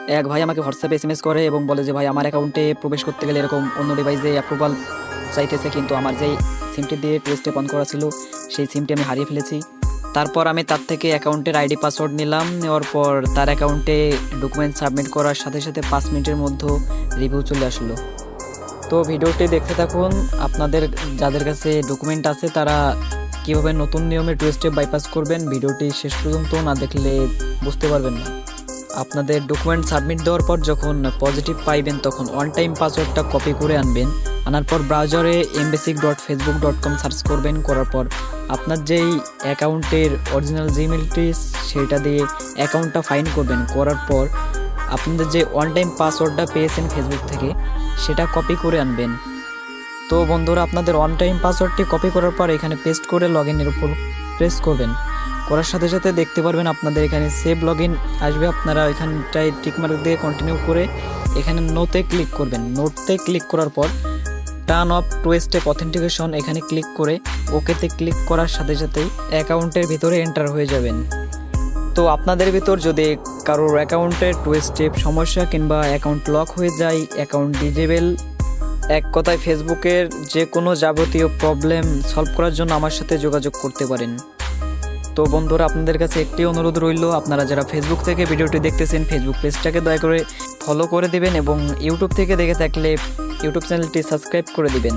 এক ভাই আমাকে হোয়াটসঅ্যাপে এসএমএস করে এবং বলে যে ভাই আমার অ্যাকাউন্টে প্রবেশ করতে গেলে এরকম অন্য ডিভাইসে অ্যাপ্রুভাল চাইতেছে, কিন্তু আমার যেই সিমটি দিয়ে টু স্টেপ অন করা ছিল সেই সিমটি আমি হারিয়ে ফেলেছি। তারপর আমি তার থেকে অ্যাকাউন্টের আইডি পাসওয়ার্ড নিলাম, নেওয়ার পর তার অ্যাকাউন্টে ডকুমেন্ট সাবমিট করার সাথে সাথে 5 মিনিটের মধ্যে রিভিউ চলে আসলো। তো ভিডিওটি দেখতে থাকুন। আপনাদের যাদের কাছে ডকুমেন্ট আছে তারা কীভাবে নতুন নিয়মে টু স্টেপ বাইপাস করবেন ভিডিওটি শেষ পর্যন্ত না দেখলে বুঝতে পারবেন না। আপনাদের ডকুমেন্ট সাবমিট দেওয়ার পর যখন পজিটিভ পাইবেন তখন ওয়ান টাইম পাসওয়ার্ডটা কপি করে আনবেন। আনার পর ব্রাউজারে embassy.facebook.com সার্চ করবেন। করার পর আপনার যেই অ্যাকাউন্টের অরিজিনাল জিমেলটি সেটা দিয়ে অ্যাকাউন্টটা ফাইন্ড করবেন। করার পর আপনাদের যে ওয়ান টাইম পাসওয়ার্ডটা পেয়েছেন ফেসবুক থেকে সেটা কপি করে আনবেন। তো বন্ধুরা, আপনাদের ওয়ান টাইম পাসওয়ার্ডটি কপি করার পর এখানে পেস্ট করে লগ ইনের উপর প্রেস করবেন। করার সাথে সাথে দেখতে পারবেন আপনাদের এখানে সেভ লগ ইন আসবে। আপনারা এখানটায় টিকমার্ক দিয়ে কন্টিনিউ করে এখানে নোতে ক্লিক করবেন। নোটতে ক্লিক করার পর turn off two step authentication এখানে ক্লিক করে ওকেতে ক্লিক করার সাথে সাথেই অ্যাকাউন্টের ভিতরে এন্টার হয়ে যাবেন। তো আপনাদের ভিতর যদি কারোর অ্যাকাউন্টের টু স্টেপ সমস্যা কিংবা অ্যাকাউন্ট লক হয়ে যায়, অ্যাকাউন্ট ডিজেবল, এক কথায় ফেসবুকের যে কোনো যাবতীয় প্রবলেম সলভ করার জন্য আমার সাথে যোগাযোগ করতে পারেন। তো বন্ধুরা, আপনাদের কাছে একটি অনুরোধ রইল, আপনারা যারা ফেসবুক থেকে ভিডিওটি দেখতেছেন ফেসবুক পেজটাকে দয়া করে ফলো করে দিবেন এবং ইউটিউব থেকে দেখে থাকলে ইউটিউব চ্যানেলটি সাবস্ক্রাইব করে দিবেন।